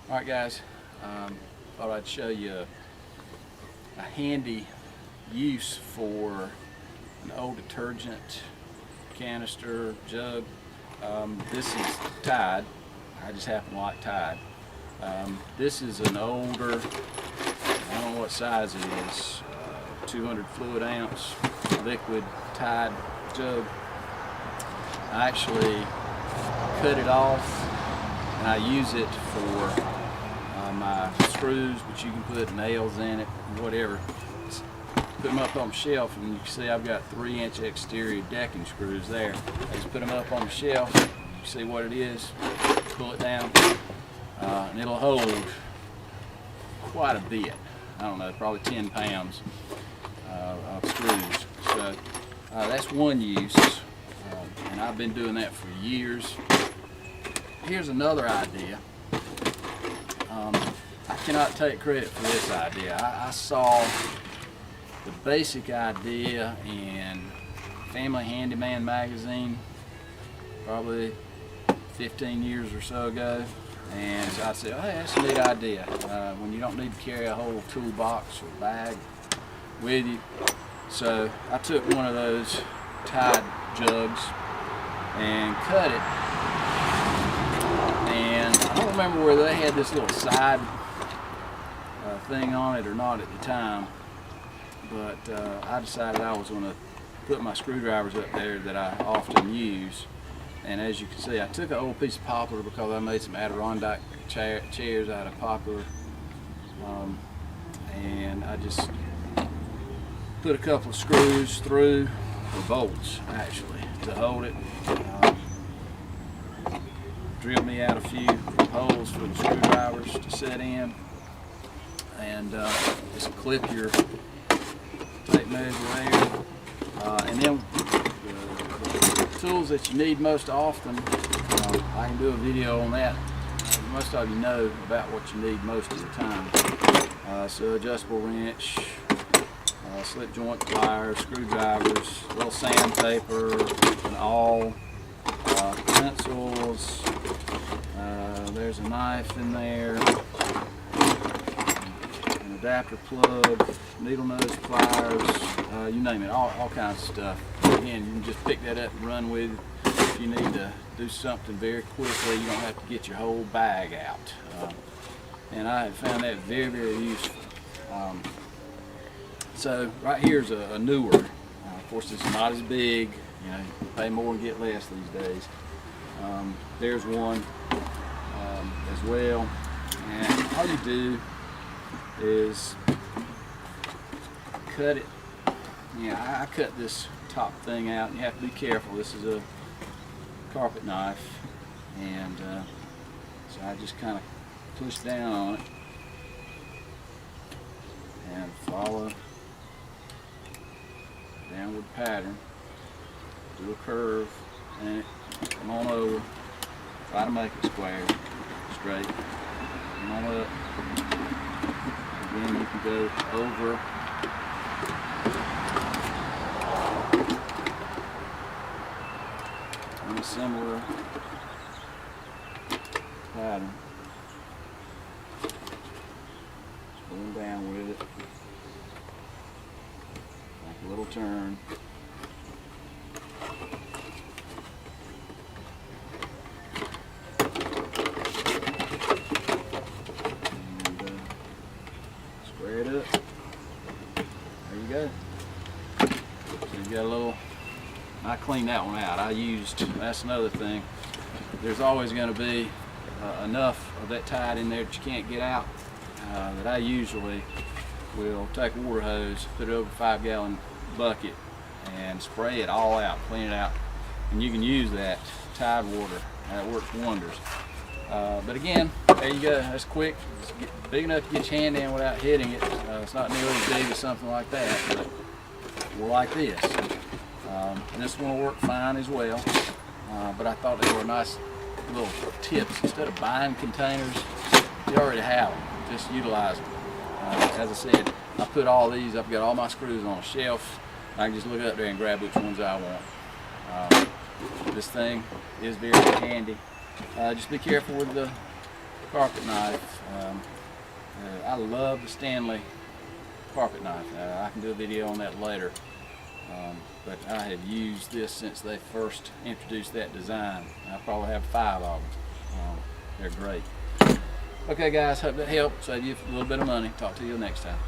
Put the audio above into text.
Alright guys, thought I'd show you a handy use for an old detergent canister jug. This is Tide. I just happen to like Tide. This is an older, I don't know what size it is, 200 fluid ounce liquid Tide jug. I actually cut it off and I use it for my screws, but you can put nails in it, whatever. Put them up on the shelf, and you can see I've got 3-inch exterior decking screws there. I just put them up on the shelf. You see what it is, pull it down, and it'll hold quite a bit. I don't know, probably 10 pounds of screws. So that's one use, and I've been doing that for years. Here's another idea. I cannot take credit for this idea. I saw the basic idea in Family Handyman magazine probably 15 years or so ago, and so I said, oh, hey, that's a neat idea. When you don't need to carry a whole toolbox or bag with you. So I took one of those Tide jugs and cut it, and I don't remember whether they had this little side thing on it or not at the time, but I decided I was going to put my screwdrivers up there that I often use. And as you can see, I took an old piece of poplar because I made some Adirondack chairs out of poplar, and I just put a couple of screws through, or bolts actually, to hold it. Drilled me out a few holes for the screwdrivers to set in, and just clip your tape measure there. And then the tools that you need most often, I can do a video on that. Most of you know about what you need most of the time. So adjustable wrench, slip joint pliers, screwdrivers, a little sandpaper, an awl, pencils, there's a knife in there, an adapter plug, needle nose pliers, you name it, all kinds of stuff. Again, you can just pick that up and run with it. If you need to do something very quickly, you don't have to get your whole bag out. And I have found that very, very useful. So right here's a newer. Of course, it's not as big. You know, you pay more and get less these days. There's one as well. And all you do is cut it. Yeah, I cut this top thing out, and you have to be careful. This is a carpet knife, and so I just kind of push down on it and follow downward pattern, do a curve, and come on over. Try to make it square, straight. Come on up. Again, you can go over. In a similar pattern. Just going down with it. Make a little turn. And square it up. There you go. So you got a little. I cleaned that one out. That's another thing. There's always going to be enough of that Tide in there that you can't get out, that I usually will take a water hose, put it over a 5-gallon bucket, and spray it all out, clean it out. And you can use that Tide water. That works wonders. But again, there you go. That's quick. It's big enough to get your hand in without hitting it. It's not nearly as big as something like that, but we're like this. This one will work fine as well, but I thought they were nice little tips. Instead of buying containers, you already have them. Just utilize them. As I said, I put all these, I've got all my screws on a shelf. I can just look up there and grab which ones I want. This thing is very handy. Just be careful with the carpet knife. I love the Stanley carpet knife. I can do a video on that later. But I have used this since they first introduced that design. I probably have 5 of them. They're great. Okay guys, hope that helped. Save you a little bit of money. Talk to you next time.